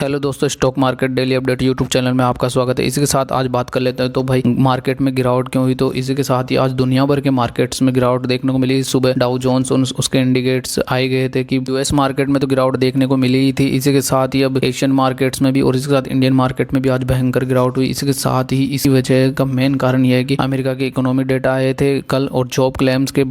Hello दोस्तों, stock market daily update YouTube channel में आपका स्वागत है। इसी के साथ आज बात कर लेते हैं तो भाई मार्केट में गिरावट क्यों हुई। तो इसी के साथ ही आज दुनिया भर के मार्केट्स में गिरावट देखने को मिली। सुबह डाउ जोन्स उसके इंडिकेटर्स आए गए थे कि यूएस मार्केट में तो गिरावट देखने को मिली ही थी। इसी के साथ ही अब एशियन मार्केट्स में भी और इसके साथ इंडियन मार्केट में भी आज भयंकर गिरावट हुई। इसी के साथ ही इसी वजह का मेन कारण यह है कि अमेरिका के इकोनॉमिक डेटा आए थे कल और जॉब क्लेम्स के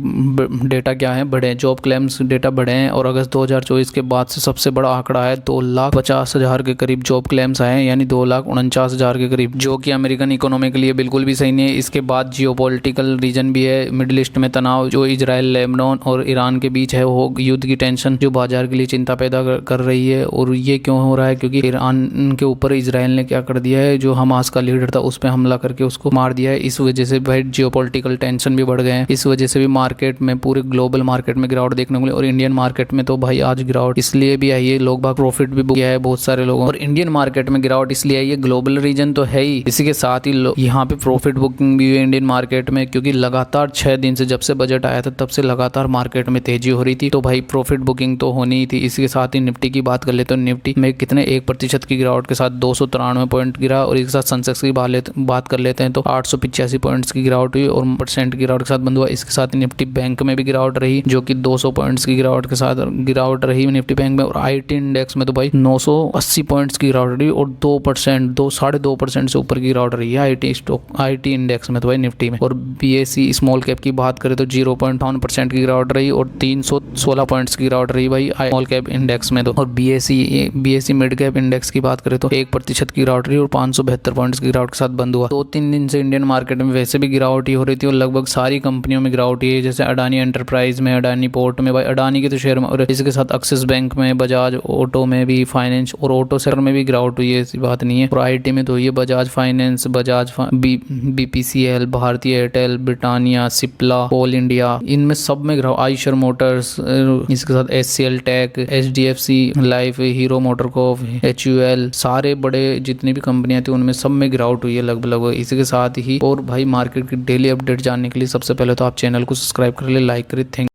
डेटा क्या है, बढ़े। जॉब क्लेम्स डेटा बढ़े हैं और अगस्त 2024 के बाद से सबसे बड़ा आंकड़ा है 2,50,000 के करीब जॉब क्लेम्स आए हैं, यानी 2,49,000 के करीब, जो कि अमेरिकन इकोनॉमी के लिए बिल्कुल भी सही नहीं है। इसके बाद जियोपॉलिटिकल रीजन भी है, मिडिल ईस्ट में तनाव जो इजराइल, लेबनान और ईरान के बीच है, वो युद्ध की टेंशन जो बाजार के लिए चिंता पैदा कर रही है। और ये क्यों हो रहा है? क्योंकि ईरान के ऊपर इजराइल ने क्या कर दिया है, जो हमास का लीडर था उस पर हमला करके उसको मार दिया है। इस वजह से भाई जियोपॉलिटिकल टेंशन भी बढ़ गए हैं। इस वजह से भी मार्केट में, पूरे ग्लोबल मार्केट में गिरावट देखने को मिली। और इंडियन मार्केट में तो भाई आज गिरावट इसलिए भी आई है, लोग बाग प्रॉफिट भी बुक किया है बहुत सारे लोगों। और इंडियन मार्केट में गिरावट इसलिए आई है, ग्लोबल रीजन तो है ही, इसी के साथ ही यहाँ पे प्रॉफिट बुकिंग भी हुई है इंडियन मार्केट में, क्योंकि लगातार 6 दिन से, जब से बजट आया था तब से लगातार मार्केट में तेजी हो रही थी। तो भाई प्रॉफिट बुकिंग तो होनी ही थी। इसी के साथ ही निफ्टी की बात कर लेते हैं। निफ्टी में कितने 1% की गिरावट के साथ 293 पॉइंट गिरा। और इसके साथ सेंसेक्स की बात कर लेते हैं तो 885 पॉइंट्स की गिरावट हुई और % की गिरावट के साथ बंद हुआ। इसके साथ ही निफ्टी बैंक में भी गिरावट रही, जो कि 200 पॉइंट्स की गिरावट के साथ गिरावट रही निफ्टी बैंक में। और आईटी इंडेक्स में तो भाई 980 पॉइंट्स की गिरावट रही और 2.5% से ऊपर की गिरावट रही है आईटी इंडेक्स में तो भाई निफ्टी में। और बीएसई स्मॉल कैप की बात करें तो 0.5% की गिरावट रही और 316 पॉइंट्स की गिरावट रही भाई स्मॉल कैप इंडेक्स में। तो और बीएसई मिड कैप इंडेक्स की बात करें तो 1% की गिरावट रही और 572 पॉइंट्स की गिरावट के साथ बंद हुआ। 2-3 दिन से इंडियन मार्केट में वैसे भी गिरावट ही हो रही थी और लगभग सारी कंपनियों में गिरावट ही है, जैसे अडानी एंटरप्राइज में, अडानी पोर्ट में, भाई अडानी के तो शेयर में, और इसके साथ एक्सिस बैंक में, बजाज ऑटो में भी, फाइनेंस और ऑटो सेक्टर में भी गिरावट हुई है, ऐसी बात नहीं है। और आईटी में तो ये Bajaj finance, BPCL, Bharti Airtel, Britannia, Cipla, coal India, इनमें सब में गिरावट। आइशर मोटर्स, इसके साथ HCL tech, HDFC life, Hero MotoCorp, HUL, सारे बड़े जितनी भी कंपनियां थी उनमें सब में गिरावट हुई है लगभग। इसी के साथ ही और भाई मार्केट की डेली अपडेट जानने के लिए सबसे पहले तो आप चैनल को सब्सक्राइब कर ले, लाइक करें। थैंक